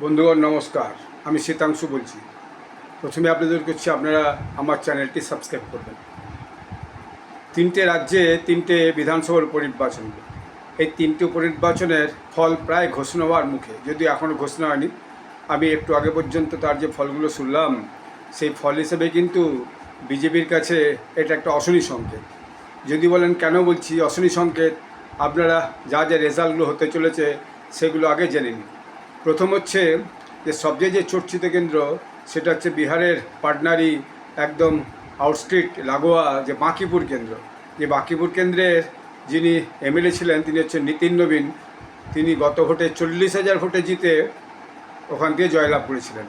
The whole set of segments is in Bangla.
বন্ধুগণ নমস্কার, আমি শীতাংশু বলছি। প্রথমে আপনাদের করছি আপনারা আমার চ্যানেলটি সাবস্ক্রাইব করবেন। তিনটে রাজ্যে তিনটে বিধানসভার উপনির্বাচন, এই তিনটে উপনির্বাচনের ফল প্রায় ঘোষণা হওয়ার মুখে, যদিও এখনও ঘোষণা হয়নি। আমি একটু আগে পর্যন্ত তার যে ফলগুলো শুনলাম, সেই ফল হিসেবে কিন্তু বিজেপির কাছে এটা একটা অশনি সংকেত। যদি বলেন কেন বলছি অশনি সংকেত, আপনারা যা যা রেজাল্টগুলো হতে চলেছে সেগুলো আগে জেনে নিন। প্রথম হচ্ছে যে সবচেয়ে যে চর্চিত কেন্দ্র, সেটা হচ্ছে বিহারের পাটনারি একদম আউটস্ট্রিট লাগোয়া যে বাঁকিপুর কেন্দ্র। যে বাঁকিপুর কেন্দ্রের যিনি এমএলএ ছিলেন তিনি হচ্ছেন নিতিন নবীন। তিনি গত ভোটে 40,000 ভোটে জিতে ওখান থেকে জয়লাভ করেছিলেন।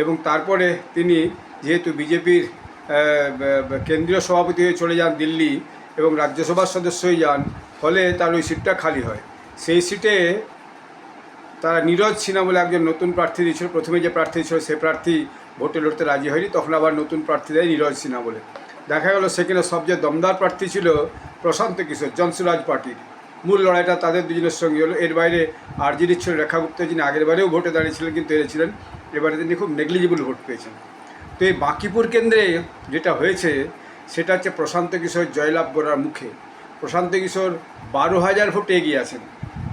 এবং তারপরে তিনি যেহেতু বিজেপির কেন্দ্রীয় সভাপতি হয়ে চলে যান দিল্লি এবং রাজ্যসভার সদস্য হয়ে যান, ফলে তার ওই সিটটা খালি হয়। সেই সিটে তারা নীরজ সিনহা বলে একজন নতুন প্রার্থী দিয়েছিল। প্রথমে যে প্রার্থী ছিল সে প্রার্থী ভোটে লড়তে রাজি হয়নি, তখন আবার নতুন প্রার্থী দেয় নীরজ সিনহা বলে। দেখা গেল সেখানে সবচেয়ে দমদার প্রার্থী ছিল প্রশান্ত কিশোর, জনসুরাজ পার্টির। মূল লড়াইটা তাদের দুজনের সঙ্গে হলো। এর বাইরে আরজেডির ছিল রেখা গুপ্তা, যিনি আগের বারেও ভোটে দাঁড়িয়েছিলেন কিন্তু হেরেছিলেন। এবারে তিনি খুব নেগলিজিবল ভোট পেয়েছেন। তো এই বাঁকিপুর কেন্দ্রে যেটা হয়েছে সেটা হচ্ছে প্রশান্ত কিশোর জয়লাভ করার মুখে। প্রশান্ত কিশোর 12,000 ভোটে এগিয়ে আছেন,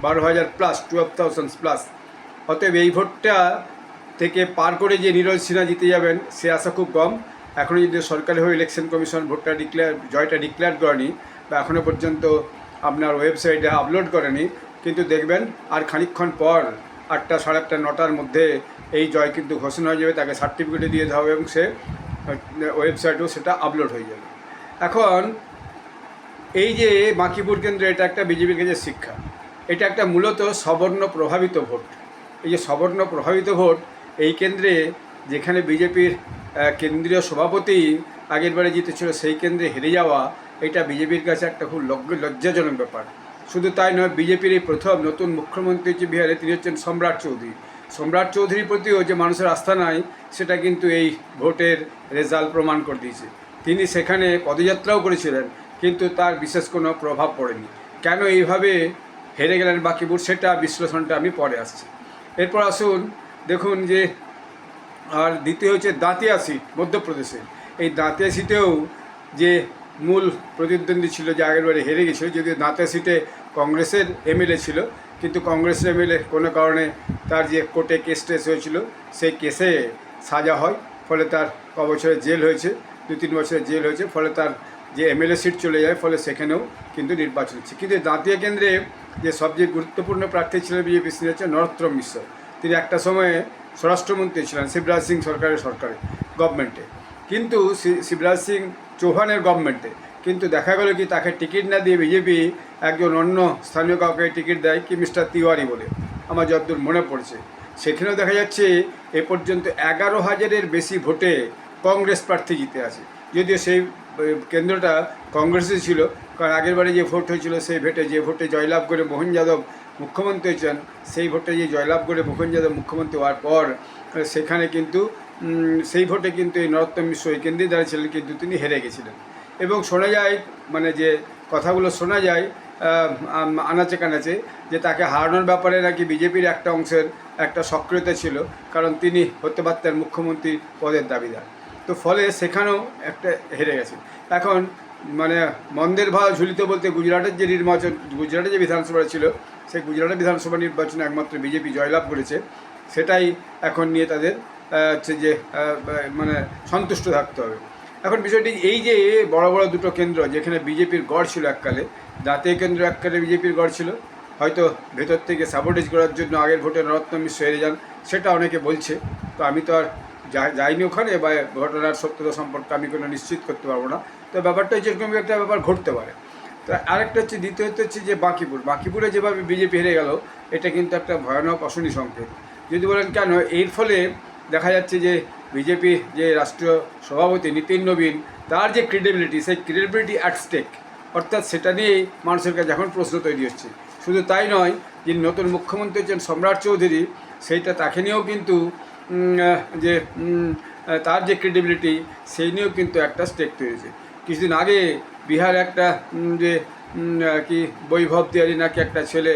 12,000 প্লাস, 12,000 প্লাস। অতএব এই ভোটটা থেকে পার করে যে নীরজ সিনহা জিতে যাবেন সে আশা খুব কম। এখনও যদি সরকারি হয়ে ইলেকশন কমিশন ভোটটা জয়টা ডিক্লেয়ার করেনি বা এখনও পর্যন্ত আপনার ওয়েবসাইটে আপলোড করেনি, কিন্তু দেখবেন আর খানিকক্ষণ পর 8টা, 8:30, 9টার মধ্যে এই জয় কিন্তু ঘোষণা হয়ে যাবে। তাকে সার্টিফিকেটও দিয়ে দেওয়া হবে এবং সে ওয়েবসাইটেও সেটা আপলোড হয়ে যাবে। এখন এই যে বাঁকিপুর কেন্দ্র, এটা একটা বিজেপির কাছে শিক্ষা। এটা একটা মূলত সবর্ণ প্রভাবিত ভোট। এই যে সবর্ণ প্রভাবিত ভোট, এই কেন্দ্রে যেখানে বিজেপির কেন্দ্রীয় সভাপতি আগের বারে জিতেছিল সেই কেন্দ্রে হেরে যাওয়া, এটা বিজেপির কাছে একটা খুব লজ্জাজনক ব্যাপার। শুধু তাই নয়, বিজেপির এই প্রথম নতুন মুখ্যমন্ত্রী হচ্ছে বিহারে, তিনি হচ্ছেন সম্রাট চৌধুরী। সম্রাট চৌধুরীর প্রতিও যে মানুষের আস্থা নাই সেটা কিন্তু এই ভোটের রেজাল্ট প্রমাণ করে দিয়েছে। তিনি সেখানে পদযাত্রাও করেছিলেন, কিন্তু তার বিশেষ কোনো প্রভাব পড়েনি। কেন এইভাবে হেরে গেলেন বাঁকিপুর, সেটা বিশ্লেষণটা আমি পরে আসছি। এরপর আসুন দেখুন যে আর দ্বিতীয় হচ্ছে দাঁতিয়া সিট মধ্যপ্রদেশে। এই দাঁতিয়া সিটেও যে মূল প্রতিদ্বন্দ্বী ছিল, যে আগের বারে হেরে গেছিল, যদিও দাঁতিয়া সিটে কংগ্রেসের এমএলএ ছিল, কিন্তু কংগ্রেসের এমএলএ কোনো কারণে তার যে কোর্টে কেস টেস হয়েছিল সেই কেসে সাজা হয়, ফলে তার বছরের জেল হয়েছে, 2-3 বছরের জেল হয়েছে, ফলে তার যে এমএলএ সিট চলে যায়, ফলে সেখানেও কিন্তু নির্বাচন হচ্ছে। কিন্তু দাঁতিয়া কেন্দ্রে যে সবচেয়ে গুরুত্বপূর্ণ প্রার্থী ছিলেন বিজেপি, তিনি হচ্ছে নরোত্তম মিশ্র। তিনি একটা সময়ে স্বরাষ্ট্রমন্ত্রী ছিলেন শিবরাজ সিং সরকারের গভর্নমেন্টে, কিন্তু শিবরাজ সিং চৌহানের গভর্নমেন্টে। কিন্তু দেখা গেল কি তাকে টিকিট না দিয়ে বিজেপি একজন অন্য স্থানীয় কাউকে টিকিট দেয়, কি মিস্টার তিওয়ারি বলে, আমার যতদূর মনে পড়ছে। সেখানেও দেখা যাচ্ছে এ পর্যন্ত 11,000-এর বেশি ভোটে কংগ্রেস প্রার্থী জিতে আছে, যদিও সেই কেন্দ্রটা কংগ্রেসই ছিল। কারণ আগের বারে যে ভোট হয়েছিল সেই ভোটে জয়লাভ করে মোহন যাদব মুখ্যমন্ত্রী হয়েছেন, সেই ভোটে যে জয়লাভ করে মোহন যাদব মুখ্যমন্ত্রী হওয়ার পর সেখানে কিন্তু সেই ভোটে কিন্তু এই নরোত্তম মিশ্র এই কেন্দ্রেই দাঁড়িয়েছিলেন, কিন্তু তিনি হেরে গেছিলেন। এবং শোনা যায়, মানে যে কথাগুলো শোনা যায় আনাচে কানাচে, যে তাকে হারানোর ব্যাপারে নাকি বিজেপির একটা অংশের একটা সক্রিয়তা ছিল, কারণ তিনি হতে পারতেন মুখ্যমন্ত্রী পদের দাবিদার। তো ফলে সেখানেও একটা হেরে গেছে। এখন মানে মন্দের ভাও ঝুলিতে বলতে গুজরাটের যে বিধানসভা ছিল, সেই গুজরাটের বিধানসভা নির্বাচনে একমাত্র বিজেপি জয়লাভ করেছে। সেটাই এখন নিয়ে তাদের হচ্ছে যে মানে সন্তুষ্ট থাকতে হবে। এখন বিষয়টি এই যে বড় বড় দুটো কেন্দ্র যেখানে বিজেপির গড় ছিল এককালে, দাঁতিয়া কেন্দ্র এককালে বিজেপির গড় ছিল, হয়তো ভেতর থেকে সাবোটেজ করার জন্য আগের ভোটে নরোত্তম মিশ্র হেরে যান, সেটা অনেকে বলছে। তো আমি তো আর যাইনি ওখানে, বা ঘটনার সত্যতা সম্পর্কে আমি কোনো নিশ্চিত করতে পারবো না। তো ব্যাপারটা যেরকম একটা ব্যাপার ঘটতে পারে। তো আরেকটা হচ্ছে, দ্বিতীয়ত হচ্ছে যে বাঁকিপুরে যেভাবে বিজেপি হেরে গেল, এটা কিন্তু একটা ভয়ানক অশনি সংকেত। যদি বলেন কেন, এর ফলে দেখা যাচ্ছে যে বিজেপি যে রাষ্ট্রীয় সভাপতি নিতিন নবীন, তার যে ক্রেডিবিলিটি, সেই ক্রেডিবিলিটি অ্যাট স্টেক, অর্থাৎ সেটা নিয়েই মানুষের কাছে এখন প্রশ্ন তৈরি হচ্ছে। শুধু তাই নয়, যিনি নতুন মুখ্যমন্ত্রী হচ্ছেন সম্রাট চৌধুরী, সেইটা তাকে নিয়েও কিন্তু যে তার যে ক্রেডিবিলিটি সেই নিয়েও কিন্তু একটা স্টেক তৈরি হয়েছে। কিছুদিন আগে বিহার একটা যে কি বৈভব তিওয়ারি নাকি একটা ছেলে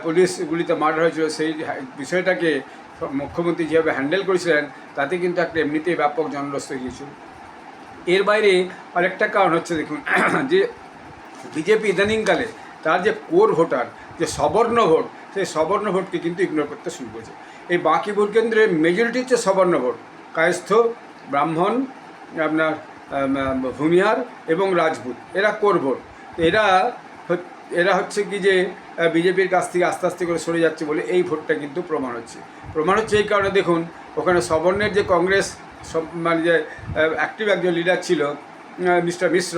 পুলিশ গুলিতে মার্ডার হয়েছিল, সেই বিষয়টাকে মুখ্যমন্ত্রী যেভাবে হ্যান্ডেল করেছিলেন তাতে কিন্তু একটা এমনিতেই ব্যাপক জনরস তৈরি হয়েছিল। এর বাইরে আরেকটা কারণ হচ্ছে দেখুন যে বিজেপি ইদানিংকালে তার যে কোর ভোটার, যে সবর্ণ ভোট, সেই সবর্ণ ভোটকে কিন্তু ইগনোর করতে শুরু করেছে। এই বাকি ভোট কেন্দ্রের মেজরিটি হচ্ছে সবর্ণ ভোট, কায়স্থ, ব্রাহ্মণ, আপনার ভূমিহার এবং রাজপুত, এরা কোর ভোট। এরা এরা হচ্ছে কি যে বিজেপির কাছ থেকে আস্তে আস্তে করে সরে যাচ্ছে বলে এই ভোটটা কিন্তু প্রমাণ হচ্ছে এই কারণে দেখুন ওখানে সবর্ণের যে কংগ্রেস মানে যে অ্যাক্টিভ একজন লিডার ছিল মিস্টার মিশ্র,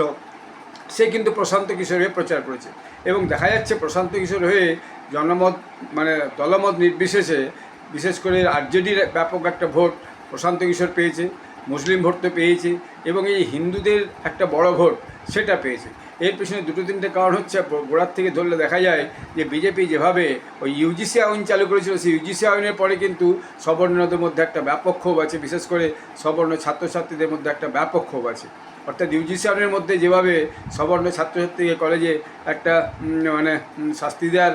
সে কিন্তু প্রশান্ত কিশোর হয়ে প্রচার করেছে এবং দেখা যাচ্ছে প্রশান্ত কিশোর হয়ে জনমত মানে দলমত নির্বিশেষে বিশেষ করে আরজেডির ব্যাপক একটা ভোট প্রশান্ত কিশোর পেয়েছে, মুসলিম ভোট তো পেয়েছে এবং এই হিন্দুদের একটা বড় ভোট সেটা পেয়েছে। এর পেছনে দুটো তিনটে কারণ হচ্ছে, গোড়ার থেকে ধরলে দেখা যায় যে বিজেপি যেভাবে ওই ইউজিসি আইন চালু করেছিল, সেই ইউজিসি আইনের পরে কিন্তু সবর্ণদের মধ্যে একটা ব্যাপক ক্ষোভ আছে, বিশেষ করে সবর্ণ ছাত্রছাত্রীদের মধ্যে একটা ব্যাপক ক্ষোভ আছে। অর্থাৎ ইউজিসি আইনের মধ্যে যেভাবে সবর্ণ ছাত্রছাত্রীকে কলেজে একটা মানে শাস্তি দেওয়ার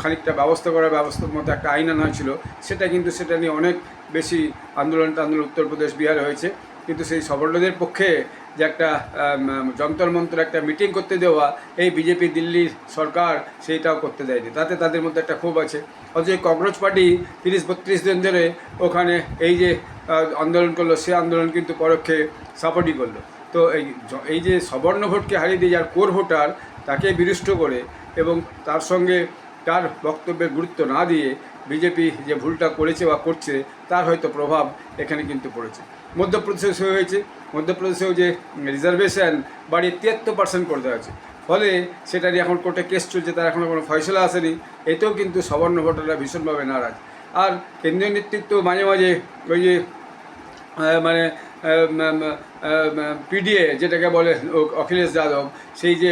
খানিকটা ব্যবস্থার মতো একটা আইন আনা হয়েছিল, সেটা নিয়ে অনেক বেশি আন্দোলন উত্তরপ্রদেশ বিহারে হয়েছে। কিন্তু সেই সবর্ণদের পক্ষে যে একটা যন্তর মন্ত্র একটা মিটিং করতে দেওয়া এই বিজেপি দিল্লির সরকার সেইটাও করতে দেয়নি, তাতে তাদের মধ্যে একটা ক্ষোভ আছে। অথচ কংগ্রেস পার্টি 30-32 দিন ধরে ওখানে এই যে আন্দোলন করলো, সে আন্দোলন কিন্তু পরোক্ষে সাপোর্টই করলো। তো এই যে সবর্ণ ভোটকে হারিয়ে দিয়ে যার কোর ভোটার তাকে বিরুষ্ট করে এবং তার সঙ্গে তার বক্তব্যের গুরুত্ব না দিয়ে বিজেপি যে ভুলটা করেছে বা করছে তার হয়তো প্রভাব এখানে কিন্তু পড়েছে। মধ্যপ্রদেশে হয়েছে, মধ্যপ্রদেশেও যে রিজার্ভেশন বাড়িয়ে 73% করে দেওয়া হয়েছে, ফলে সেটা নিয়ে এখন কোর্টে কেস চলছে, তার এখনও কোনো ফয়সলা আসেনি। এতেও কিন্তু সবর্ণ ভোটাররা ভীষণভাবে নারাজ। আর কেন্দ্রীয় নেতৃত্ব মাঝে মাঝে ওই যে মানে পিডিএ যেটাকে বলে অখিলেশ যাদব, সেই যে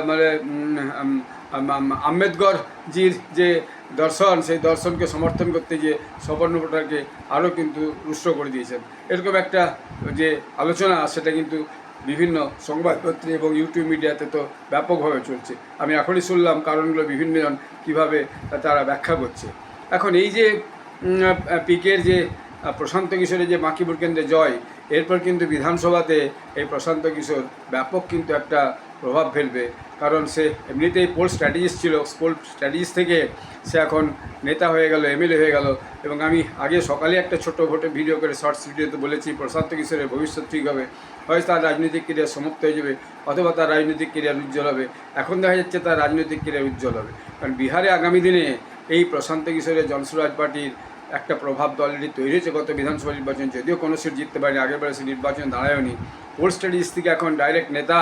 মানে আম্বেদকরজির যে দর্শন, সেই দর্শনকে সমর্থন করতে গিয়ে সবর্ণ ভোটারকে আরও কিন্তু রুষ্ট করে দিয়েছেন। এরকম একটা যে আলোচনা সেটা কিন্তু বিভিন্ন সংবাদপত্রে এবং ইউটিউব মিডিয়াতে তো ব্যাপকভাবে চলছে। আমি এখনই শুনলাম কারণগুলো বিভিন্নজন কীভাবে তারা ব্যাখ্যা করছে। এখন এই যে পিকের যে প্রশান্ত কিশোরের যে বাঁকিপুর কেন্দ্রে জয়, এরপর কিন্তু বিধানসভাতে এই প্রশান্ত কিশোর ব্যাপক কিন্তু একটা প্রভাব ফেলবে, কারণ সে এমনিতেই পোল স্ট্র্যাটেজিস্ট ছিল, পোল স্ট্র্যাটেজিস্ট থেকে সে এখন নেতা হয়ে গেল, এমএলএ হয়ে গেল। এবং আমি আগে সকালে একটা ছোট ভোটে ভিডিও করে শর্টস ভিডিওতে বলেছি প্রশান্ত কিশোরের ভবিষ্যৎ ঠিক হবে, হয়তো তার রাজনৈতিক ক্যারিয়ার সমাপ্ত হয়ে যাবে অথবা তার রাজনৈতিক ক্যারিয়ার উজ্জ্বল হবে। এখন দেখা যাচ্ছে তার রাজনৈতিক ক্যারিয়ার উজ্জ্বল হবে, কারণ বিহারে আগামী দিনে এই প্রশান্ত কিশোরের জনসুরাজ পার্টির একটা প্রভাব তো অলরেডি তৈরি হয়েছে। গত বিধানসভা নির্বাচন যদিও কোনো সিট জিততে পারেনি, আগেরবারে সে নির্বাচন দাঁড়ায়নি। পোল স্ট্র্যাটেজিস্ট থেকে এখন ডাইরেক্ট নেতা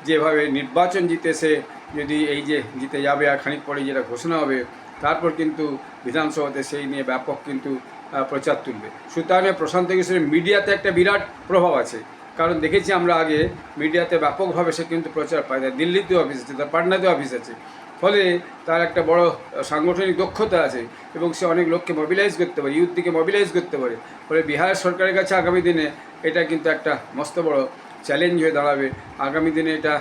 যেভাবে নির্বাচন জিতেছে, যদি এই যে জিতে যাবে আর খানিক পরে যেটা ঘোষণা হবে, তারপর কিন্তু বিধানসভাতে সেই নিয়ে ব্যাপক কিন্তু প্রচার তুলবে। সুতরাং প্রশান্ত কিশোরের মিডিয়াতে একটা বিরাট প্রভাব আছে, কারণ দেখেছি আমরা আগে মিডিয়াতে ব্যাপকভাবে সে কিন্তু প্রচার পায়। তার দিল্লিতেও অফিস আছে, তার পাটনাতেও অফিস আছে, ফলে তার একটা বড় সাংগঠনিক দক্ষতা আছে এবং সে অনেক লোককে মোবিলাইজ করতে পারে, ইউথকে মোবিলাইজ করতে পারে। ফলে বিহার সরকারের কাছে আগামী দিনে এটা কিন্তু একটা মস্ত বড় চ্যালেঞ্জ হয়ে দাঁড়াবে। আগামী দিনে এটা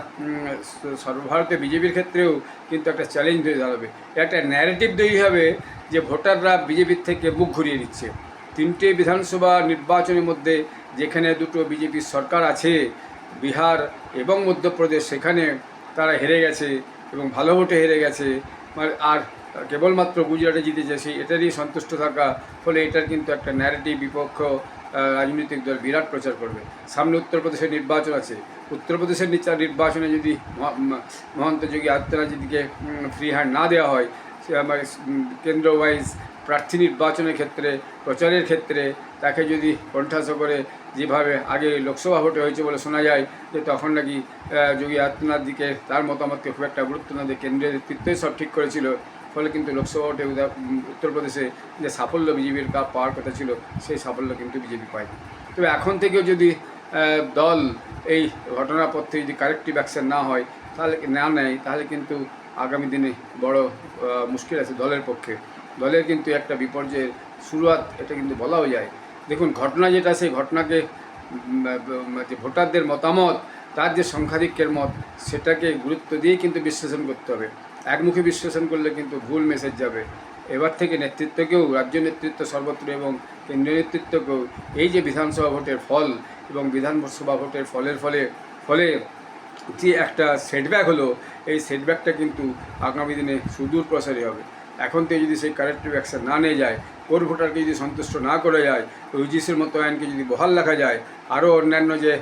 সর্বভারতীয় বিজেপির ক্ষেত্রেও কিন্তু একটা চ্যালেঞ্জ হয়ে দাঁড়াবে। একটা ন্যারেটিভ তৈরি হবে যে ভোটাররা বিজেপির থেকে মুখ ঘুরিয়ে দিচ্ছে। 3টে বিধানসভা নির্বাচনের মধ্যে যেখানে দুটো বিজেপির সরকার আছে, বিহার এবং মধ্যপ্রদেশ, সেখানে তারা হেরে গেছে এবং ভালো ভোটে হেরে গেছে। আর কেবলমাত্র গুজরাটে জিতেছে, সেই এটারই সন্তুষ্ট থাকা। ফলে এটার কিন্তু একটা ন্যারেটিভ বিপক্ষ রাজনৈতিক দল বিরাট প্রচার করবে। সামনে উত্তরপ্রদেশের নির্বাচন আছে, উত্তরপ্রদেশের নির্বাচনে যদি মহন্ত যোগী আদিত্যনাথজিকে ফ্রি হ্যান্ড না দেওয়া হয়, সে আমার কেন্দ্র ওয়াইজ প্রার্থী নির্বাচনের ক্ষেত্রে, প্রচারের ক্ষেত্রে তাকে যদি কণ্ঠাসা করে, যেভাবে আগে লোকসভা ভোটে হয়েছে বলে শোনা যায় যে তখন নাকি যোগী আদিত্যনাথজিকে তার মতামতকে খুব একটা গুরুত্ব না দিয়ে কেন্দ্রের নেতৃত্বই সব ঠিক করেছিল। ফলে কিন্তু লোকসভা ভোটে উত্তরপ্রদেশে যে সাফল্য বিজেপির পাওয়ার কথা ছিল, সেই সাফল্য কিন্তু বিজেপি পায়নি। তবে এখন থেকেও যদি দল এই ঘটনার পর থেকে যদি কারেক্টিভ অ্যাকশন না হয়, তাহলে না নেয়, তাহলে কিন্তু আগামী দিনে বড় মুশকিল আছে দলের পক্ষে। দলের কিন্তু একটা বিপর্যয়ের শুরুয়াত এটা কিন্তু বলাও যায়। দেখুন ঘটনা যেটা, সেই ঘটনাকে যে ভোটারদের মতামত, তার যে সংখ্যাধিক্যের মত, সেটাকে গুরুত্ব দিয়েই কিন্তু বিশ্লেষণ করতে হবে। একমুখী বিশ্লেষণ করলে কিন্তু ভুল মেসেজ যাবে। এবার থেকে নেতৃত্বকেও, রাজ্য নেতৃত্ব সর্বত্র এবং কেন্দ্রীয় নেতৃত্বকেও এই যে বিধানসভা ভোটের ফল এবং বিধানসভা ভোটের ফলে যে একটা সেটব্যাক হলো, এই সেটব্যাকটা কিন্তু আগামী দিনে সুদূর প্রসারী হবে। এখন থেকে যদি সেই কারেক্টিভ অ্যাকশন না নিয়ে যায়, কোর ভোটারকে যদি সন্তুষ্ট না করা যায়, ইউজিসির মতো আইনকে যদি বহাল রাখা যায়, আরও অন্যান্য যে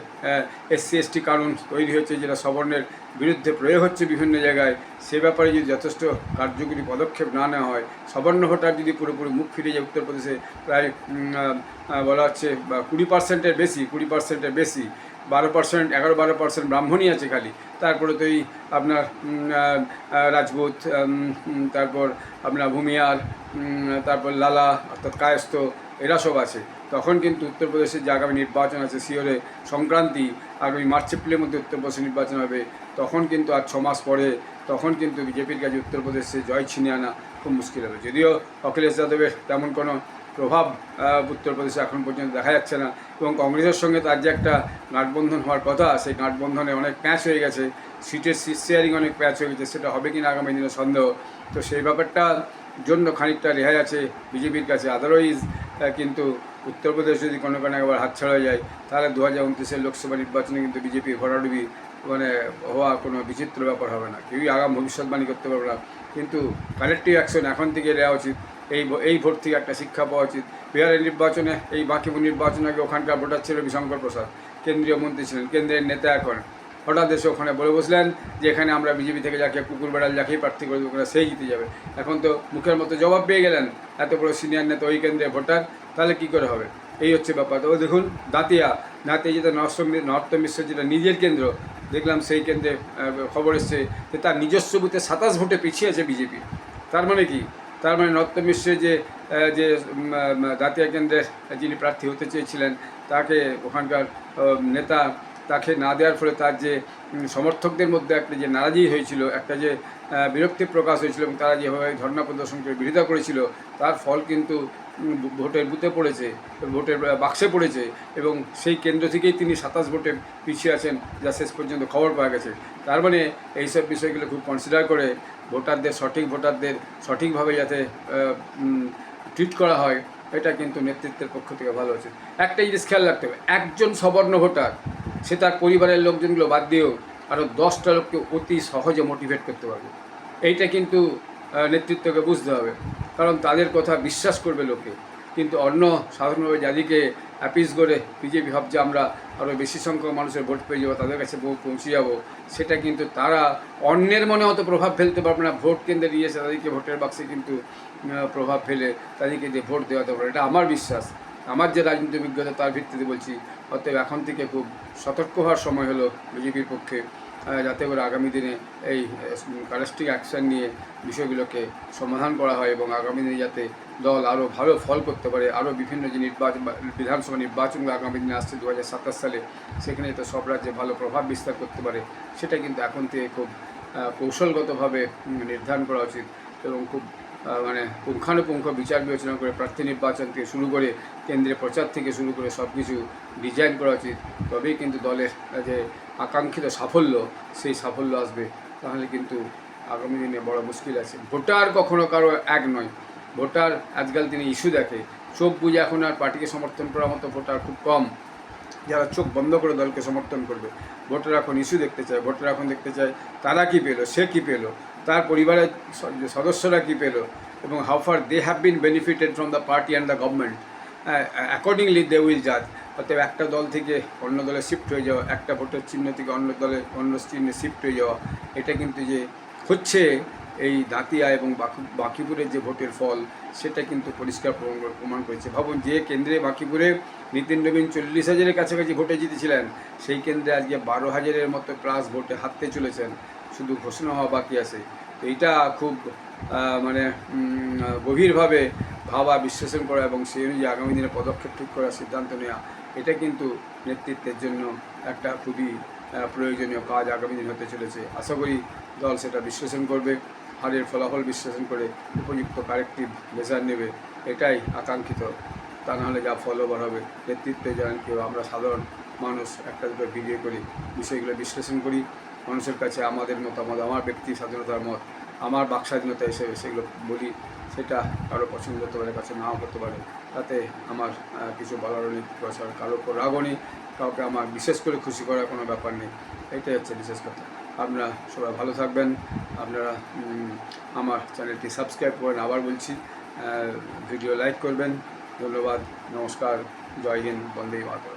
SC/ST কানুন তৈরি হচ্ছে, যেটা সবর্ণের বিরুদ্ধে প্রয়োগ হচ্ছে বিভিন্ন জায়গায়, সে ব্যাপারে যদি যথেষ্ট কার্যকরী পদক্ষেপ না নেওয়া হয়, সবর্ণ ভোটার যদি পুরোপুরি মুখ ফিরে যায়, উত্তরপ্রদেশে প্রায় বলা হচ্ছে 20%-এর বেশি, 12%, 11-12% ব্রাহ্মণই আছে খালি, তারপরে তো এই আপনার রাজপুত, তারপর আপনার ভূমিয়ার, তারপর লালা অর্থাৎ কায়স্থ, এরা সব আছে। তখন কিন্তু উত্তরপ্রদেশের যে আগামী নির্বাচন আছে শিওরে, সংক্রান্তি আগামী মার্চ এপ্রিলের মধ্যে উত্তরপ্রদেশে নির্বাচন হবে, তখন কিন্তু আর 6 মাস পরে তখন কিন্তু বিজেপির কাছে উত্তরপ্রদেশে জয় ছিনিয়ে আনা খুব মুশকিল হবে। যদিও অখিলেশ যাদবের তেমন কোনো প্রভাব উত্তরপ্রদেশে এখন পর্যন্ত দেখা যাচ্ছে না, এবং কংগ্রেসের সঙ্গে তার যে একটা গাঁটবন্ধন হওয়ার কথা, সেই গাঁটবন্ধনে অনেক প্যাঁচ হয়ে গেছে, সিটের শেয়ারিং অনেক প্যাঁচ হয়ে গেছে, সেটা হবে কি না আগামী দিনে সন্দেহ। তো সেই ব্যাপারটার জন্য খানিকটা রেহাই আছে বিজেপির কাছে। আদারওয়াইজ কিন্তু উত্তরপ্রদেশ যদি কোনো একবার হাতছাড়া হয়ে যায়, তাহলে 2029-এর লোকসভা নির্বাচনে কিন্তু বিজেপির ভরাডুবি হওয়া কোনো বিচিত্র ব্যাপার হবে না। কেউই আগাম ভবিষ্যৎবাণী করতে পারবে না, কিন্তু কালেক্টিভ অ্যাকশন এখন থেকে নেওয়া উচিত। এই ভোট থেকে একটা শিক্ষা পাওয়া উচিত। বিহারের নির্বাচনে, এই বাঁকিপুর নির্বাচনে আগে ওখানকার ভোটার ছিল বিশঙ্কর প্রসাদ, কেন্দ্রীয় মন্ত্রী ছিলেন, কেন্দ্রের নেতা এখন, হঠাৎ এসে ওখানে বলে বসলেন যে এখানে আমরা বিজেপি থেকে যাকে কুকুর বেড়াল যাকেই প্রার্থী করে দেবো সেই জিতে যাবে। এখন তো মুখের মতো জবাব পেয়ে গেলেন এত বড় সিনিয়র নেতা ওই কেন্দ্রের ভোটার, তাহলে কী করে হবে? এই হচ্ছে ব্যাপার। তো দেখুন দাঁতিয়া যেটা নর্থ মিশ্রের যেটা নিজের কেন্দ্র, দেখলাম সেই কেন্দ্রে খবর এসছে যে তার নিজস্ব বুথে 27 ভোটে পিছিয়ে আছে বিজেপি। তার মানে কি? তার মানে নর্থ মিশ্রের যে দাঁতিয়া কেন্দ্রের যিনি প্রার্থী হতে চেয়েছিলেন, তাকে ওখানকার নেতা তাকে না দেওয়ার ফলে তার যে সমর্থকদের মধ্যে একটা যে নারাজি হয়েছিল, একটা যে বিরক্তি প্রকাশ হয়েছিল, এবং তারা যেভাবে ধর্ণা প্রদর্শন করে বিরোধিতা করেছিল, তার ফল কিন্তু ভোটের বুথে পড়েছে, ভোটের বাক্সে পড়েছে, এবং সেই কেন্দ্র থেকেই তিনি 27 ভোটে পিছিয়ে আছেন, যা শেষ পর্যন্ত খবর পাওয়া গেছে। তার মানে এইসব বিষয়গুলো খুব কনসিডার করে ভোটারদের সঠিকভাবে যাতে ট্রিট করা হয়, এটা কিন্তু নেতৃত্বের পক্ষ থেকে ভালো হচ্ছে। একটা জিনিস খেয়াল রাখতে হবে, একজন সবর্ণ ভোটার সে তার পরিবারের লোকজনগুলো বাদ দিয়েও আরও 10টা লোককে অতি সহজে মোটিভেট করতে পারবে। এইটা কিন্তু নেতৃত্বকে বুঝতে হবে, কারণ তাদের কথা বিশ্বাস করবে লোকে। কিন্তু অন্য সাধারণভাবে যাদেরকে অ্যাপিস করে বিজেপি ভাবছে আমরা আরও বেশি সংখ্যক মানুষের ভোট পেয়ে যাবো, তাদের কাছে পৌঁছে যাব, সেটা কিন্তু তারা অন্যের মনে অত প্রভাব ফেলতে পারবে না। ভোট কেন্দ্রে নিয়ে এসে তাদেরকে ভোটের বাক্সে কিন্তু প্রভাব ফেলে তাদেরকে দিয়ে ভোট দেওয়াতে পারে, এটা আমার বিশ্বাস, আমার যে রাজনীতি অভিজ্ঞতা তার ভিত্তিতে বলছি। অতএব এখন থেকে খুব সতর্ক হওয়ার সময় হলো বিজেপির পক্ষে, যাতে করে আগামী দিনে এই কারেক্টিভ অ্যাকশান নিয়ে বিষয়গুলোকে সমাধান করা হয়, এবং আগামী দিনে যাতে দল আরও ভালো ফল করতে পারে, আরও বিভিন্ন যে বিধানসভা নির্বাচনগুলো আগামী দিনে আসছে 2027 সালে, সেখানে যাতে সব রাজ্যে ভালো প্রভাব বিস্তার করতে পারে, সেটা কিন্তু এখন থেকে খুব কৌশলগতভাবে নির্ধারণ করা উচিত, এবং খুব পুঙ্খানুপুঙ্খ বিচার বিবেচনা করে প্রার্থী নির্বাচন থেকে শুরু করে কেন্দ্রে প্রচার থেকে শুরু করে সব কিছু ডিজাইন করা উচিত। তবেই কিন্তু দলের যে আকাঙ্ক্ষিত সাফল্য, সেই সাফল্য আসবে। তাহলে কিন্তু আগামী দিনে বড় মুশকিল আছে। ভোটার কখনো কারো এক নয়। ভোটার আজকাল দিনে ইস্যু দেখে, চোখ বুঝে এখন আর পার্টিকে সমর্থন করার মতো ভোটার খুব কম, যারা চোখ বন্ধ করে দলকে সমর্থন করবে। ভোটার এখন ইস্যু দেখতে চায়, ভোটার এখন দেখতে চায় তারা কী পেলো, সে কী পেলো, তার পরিবারের সদস্যরা কী পেলো, এবং how far they have been benefited from the party and the government, accordingly they will জাজ। অতএব একটা দল থেকে অন্য দলে শিফট হয়ে যাওয়া, একটা ভোটের চিহ্ন থেকে অন্য চিহ্নে শিফট হয়ে যাওয়া, এটা কিন্তু যে হচ্ছে এই দাঁতিয়া এবং বাঁকিপুরের যে ভোটের ফল, সেটা কিন্তু পরিষ্কার প্রমাণ করেছে। ভাবুন, যে কেন্দ্রে বাঁকিপুরে নিতিন নবীন 40,000-এর কাছাকাছি ভোটে জিতেছিলেন, সেই কেন্দ্রে আজকে 12,000-এর মতো প্লাস ভোটে হারতে চলেছেন, শুধু ঘোষণা হওয়া বাকি আছে। তো এইটা খুব গভীরভাবে ভাবা, বিশ্লেষণ করা এবং সেই অনুযায়ী আগামী দিনে পদক্ষেপ ঠিক করার সিদ্ধান্ত নেওয়া, এটা কিন্তু নেতৃত্বের জন্য একটা খুবই প্রয়োজনীয় কাজ আগামী দিন হতে চলেছে। আশা করি দল সেটা বিশ্লেষণ করবে, হারের ফলাফল বিশ্লেষণ করে উপযুক্ত কারেক্টিভ মেজার নেবে, এটাই আকাঙ্ক্ষিত। তা নাহলে যা ফল ওভার হবে, নেতৃত্বে জানেন কেউ, আমরা সাধারণ মানুষ একটা দুটো ভিডিও করি, বিষয়গুলো বিশ্লেষণ করি, মানুষের কাছে আমাদের মতামত, আমার ব্যক্তি স্বাধীনতার মত, আমার বাক স্বাধীনতা হিসেবে সেগুলো বলি, সেটা কারো পছন্দ হতে পারে, কাছে নাও হতে পারে, তাতে আমার কিছু বলারও নেই, কারোর উপর রাগও নেই, কাউকে আমার বিশেষ করে খুশি করার কোনো ব্যাপার নেই। এটাই হচ্ছে বিশেষ কথা। আপনারা সবাই ভালো থাকবেন, আপনারা আমার চ্যানেলটি সাবস্ক্রাইব করেন, আবার বলছি, ভিডিও লাইক করবেন। ধন্যবাদ, নমস্কার, জয় হিন্দ, বন্দে মাতরম।